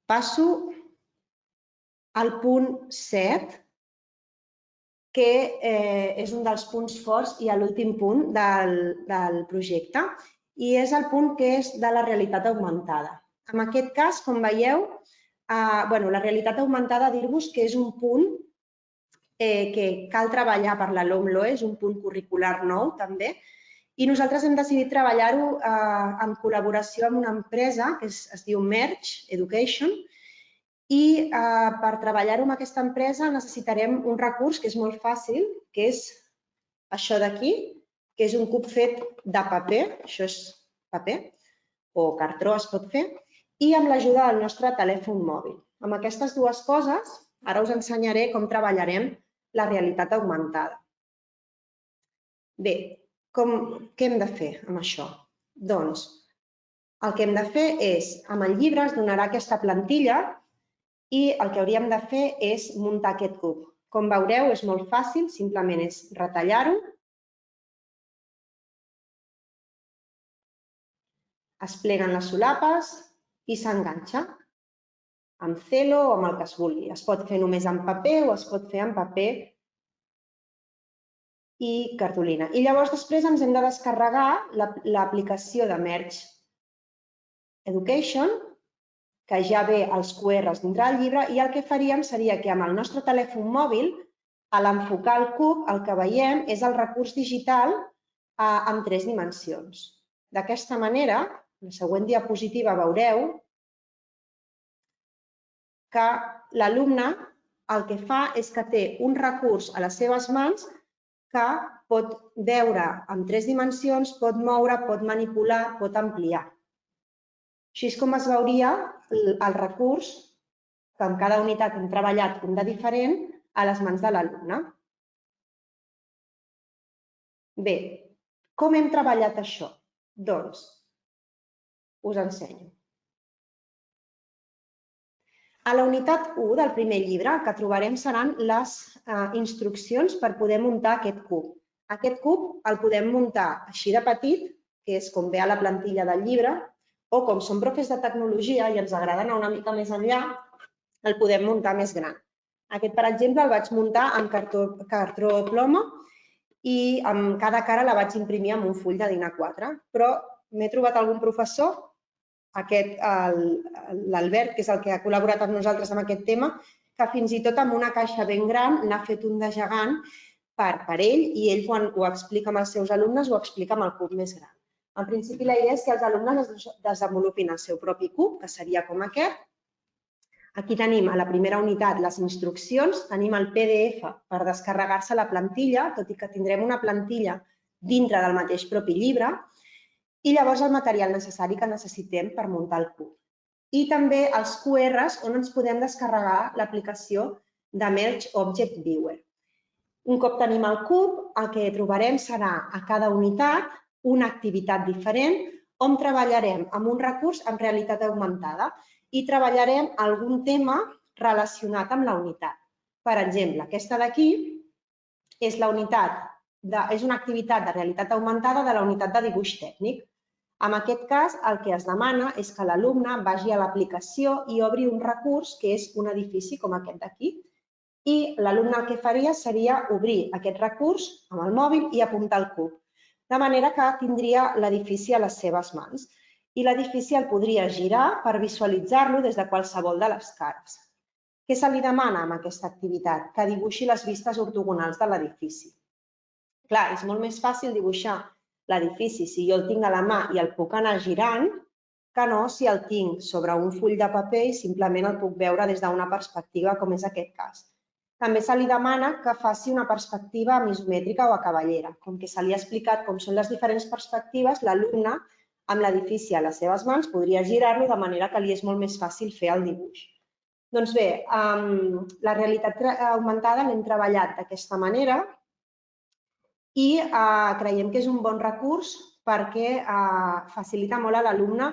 passo al punt 7, que és un dels punts forts i l'últim punt del projecte, i és el punt que és de la realitat augmentada. En aquest cas, com veieu, la realitat augmentada, dir-vos que és un punt que cal treballar per la LOMLOE, és un punt curricular nou també, i nosaltres hem decidit treballar-ho en col·laboració amb una empresa que es diu Merge Education, i per treballar-ho amb aquesta empresa necessitarem un recurs que és molt fàcil, que és això d'aquí, que és un cub fet de paper, això és paper, o cartró es pot fer, i amb l'ajuda del nostre telèfon mòbil. Amb aquestes dues coses, ara us ensenyaré com treballarem la realitat augmentada. Bé, què hem de fer amb això? Doncs, el que hem de fer és, amb el llibre es donarà aquesta plantilla i el que hauríem de fer és muntar aquest cub. Com veureu, és molt fàcil, simplement és retallar-ho. Es pleguen les solapes i s'enganxa amb celo o amb el que es vulgui. Es pot fer només en paper o es pot fer en paper i cartolina. I llavors després ens hem de descarregar l'aplicació de Merge Education, que ja ve els QRs dintre del llibre, i el que faríem seria que amb el nostre telèfon mòbil, a l'enfocar el cub, el que veiem és el recurs digital en 3 dimensions. D'aquesta manera, en la següent diapositiva veureu que l'alumne el que fa és que té un recurs a les seves mans que pot veure en 3 dimensions, pot moure, pot manipular, pot ampliar. Així és com es veuria el recurs que en cada unitat hem treballat un de diferent a les mans de l'alumne. Bé, com hem treballat això? Doncs, us ensenyo. A la unitat 1 del primer llibre el que trobarem seran les instruccions per poder muntar aquest cub. Aquest cub el podem muntar així de petit, que és com ve a la plantilla del llibre, o com som profes de tecnologia i ens agrada anar una mica més enllà, el podem muntar més gran. Aquest, per exemple, el vaig muntar amb cartró ploma i amb cada cara la vaig imprimir amb un full de DIN A4, però m'he trobat algun professor, l'Albert, que és el que ha col·laborat amb nosaltres en aquest tema, que fins i tot amb una caixa ben gran n'ha fet un de gegant per ell i ell quan ho explica amb els seus alumnes ho explica amb el cub més gran. En principi la idea és que els alumnes desenvolupin el seu propi cub, que seria com aquest. Aquí tenim a la primera unitat les instruccions, tenim el PDF per descarregar-se la plantilla, tot i que tindrem una plantilla dintre del mateix propi llibre, i llavors el material necessari que necessitem per muntar el cub. I també els QRs on ens podem descarregar l'aplicació de Merge Object Viewer. Un cop tenim el cub, el que trobarem serà a cada unitat una activitat diferent on treballarem amb un recurs en realitat augmentada i treballarem algun tema relacionat amb la unitat. Per exemple, aquesta d'aquí és una activitat de realitat augmentada de la unitat de dibuix tècnic. En aquest cas, el que es demana és que l'alumne vagi a l'aplicació i obri un recurs que és un edifici com aquest d'aquí. I l'alumne el que faria seria obrir aquest recurs amb el mòbil i apuntar el cub, de manera que tindria l'edifici a les seves mans i l'edifici el podria girar per visualitzar-lo des de qualsevol de les cares. Què se li demana amb aquesta activitat? Que dibuixi les vistes ortogonals de l'edifici. Clar, és molt més fàcil dibuixar l'edifici si jo el tinc a la mà i el puc anar girant que no si el tinc sobre un full de paper i simplement el puc veure des d'una perspectiva com és aquest cas. També se li demana que faci una perspectiva isomètrica o a cavallera. Com que se li ha explicat com són les diferents perspectives, l'alumne amb l'edifici a les seves mans podria girar-lo de manera que li és molt més fàcil fer el dibuix. Doncs bé, la realitat augmentada l'hem treballat d'aquesta manera i creiem que és un bon recurs perquè facilita molt a l'alumne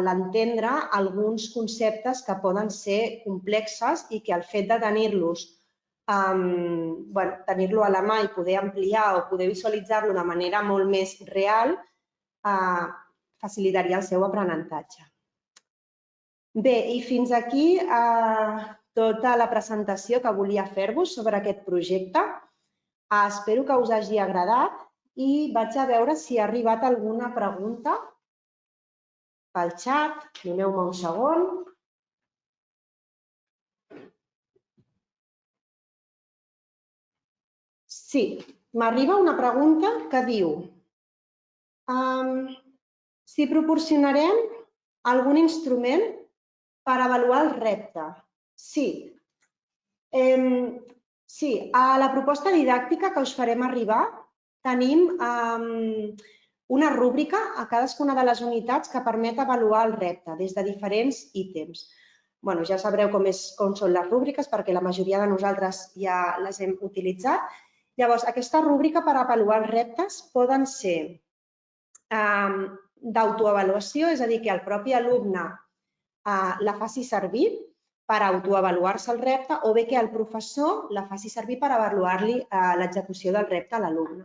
l'entendre alguns conceptes que poden ser complexes i que el fet de tenir-lo a la mà i poder ampliar o poder visualitzar-lo de manera molt més real facilitaria el seu aprenentatge. Bé, i fins aquí tota la presentació que volia fer-vos sobre aquest projecte. Espero que us hagi agradat i vaig a veure si ha arribat alguna pregunta pel xat. Doneu-me un segon. Sí, m'arriba una pregunta que diu si proporcionarem algun instrument per avaluar el repte. Sí. Sí, a la proposta didàctica que us farem arribar tenim una rúbrica a cadascuna de les unitats que permet avaluar el repte des de diferents ítems. Ja sabreu com són les rúbriques perquè la majoria de nosaltres ja les hem utilitzat. Llavors, aquesta rúbrica per avaluar els reptes poden ser d'autoavaluació, és a dir, que el propi alumne la faci servir per autoavaluar-se el repte o bé que el professor la faci servir per avaluar-li l'execució del repte a l'alumne.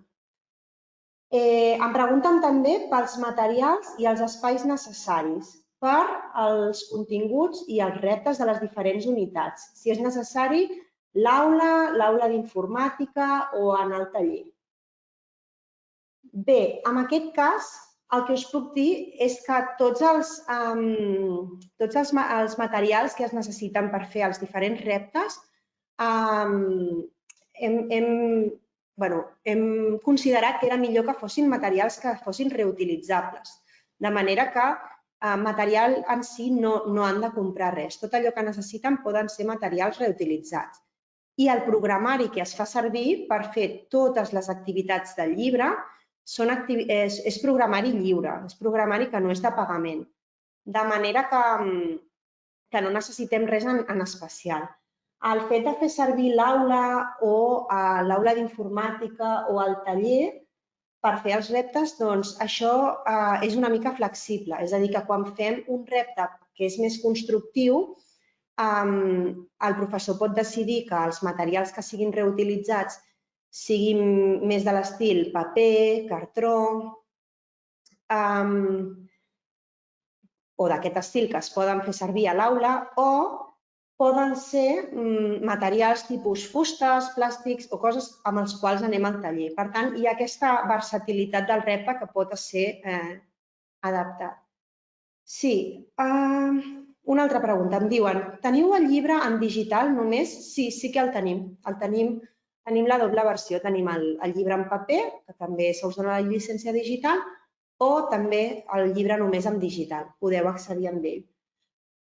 Em pregunten també pels materials i els espais necessaris per als continguts i els reptes de les diferents unitats. Si és necessari l'aula, l'aula d'informàtica o en el taller. Bé, en aquest cas, el que us puc dir és que tots els materials que es necessiten per fer els diferents reptes hem considerat que era millor que fossin materials que fossin reutilitzables, de manera que material en si no han de comprar res. Tot allò que necessiten poden ser materials reutilitzats. I el programari que es fa servir per fer totes les activitats del llibre és programari lliure, és programari que no és de pagament, de manera que no necessitem res en especial. El fet de fer servir l'aula o l'aula d'informàtica o el taller per fer els reptes, doncs això és una mica flexible. És a dir, que quan fem un repte que és més constructiu, el professor pot decidir que els materials que siguin reutilitzats siguin més de l'estil paper, cartró o d'aquest estil que es poden fer servir a l'aula o poden ser materials tipus fustes, plàstics o coses amb els quals anem al taller. Per tant, hi ha aquesta versatilitat del repte que pot ser adaptat. Sí, una altra pregunta. Em diuen, teniu el llibre en digital només? Sí, sí que el tenim. Tenim la doble versió. Tenim el llibre en paper, que també se us dona la llicència digital, o també el llibre només en digital. Podeu accedir amb ell.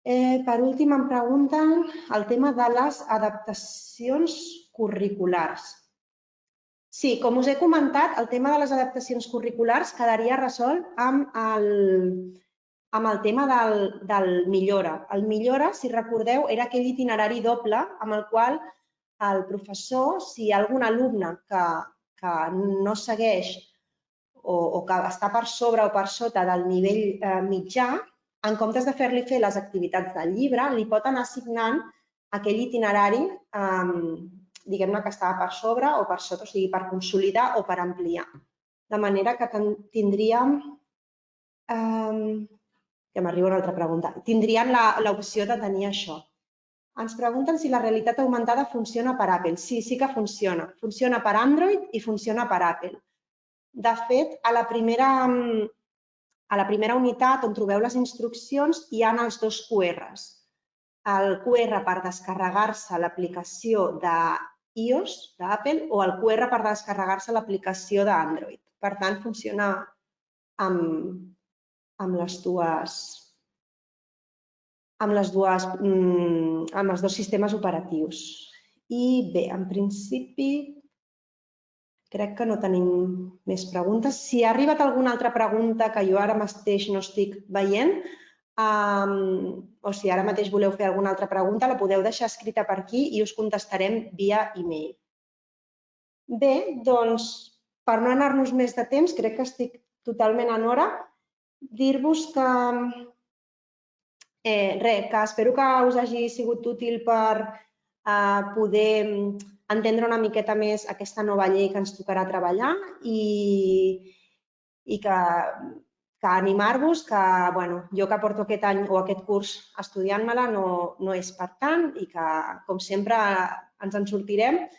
Per últim, em pregunten el tema de les adaptacions curriculars. Sí, com us he comentat, el tema de les adaptacions curriculars quedaria resolt amb el tema del Millora. El Millora, si recordeu, era aquell itinerari doble amb el qual el professor, si hi ha algun alumne que no segueix o que està per sobre o per sota del nivell mitjà, en comptes de fer-li fer les activitats del llibre, li pot anar assignant aquell itinerari, diguem-ne que estava per sobre o per sota, o sigui, per consolidar o per ampliar. De manera que tindríem... Que m'arriba una altra pregunta. Tindrien l'opció de tenir això. Ens pregunten si la realitat augmentada funciona per Apple. Sí, sí que funciona. Funciona per Android i funciona per Apple. De fet, a la primera unitat on trobeu les instruccions hi ha els dos QRs. El QR per descarregar-se l'aplicació d'iOS, d'Apple, o el QR per descarregar-se l'aplicació d'Android. Per tant, funciona amb els dos sistemes operatius. I bé, en principi, crec que no tenim més preguntes. Si ha arribat alguna altra pregunta que jo ara mateix no estic veient, o si ara mateix voleu fer alguna altra pregunta, la podeu deixar escrita per aquí i us contestarem via e-mail. Bé, doncs, per no anar-nos més de temps, crec que estic totalment en hora, dir-vos que espero que us hagi sigut útil per poder entendre una miqueta més aquesta nova llei que ens tocarà treballar i que animar-vos que jo que porto aquest any o aquest curs estudiant-me-la no és per tant i que, com sempre, ens en sortirem.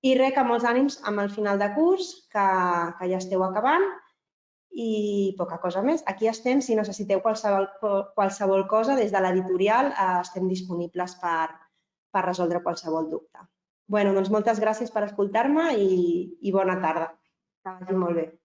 I que molts ànims amb el final de curs, que ja esteu acabant i poca cosa més. Aquí estem, si necessiteu qualsevol cosa, des de l'editorial estem disponibles per resoldre qualsevol dubte. Doncs moltes gràcies per escoltar-me i bona tarda. Que vagi molt bé.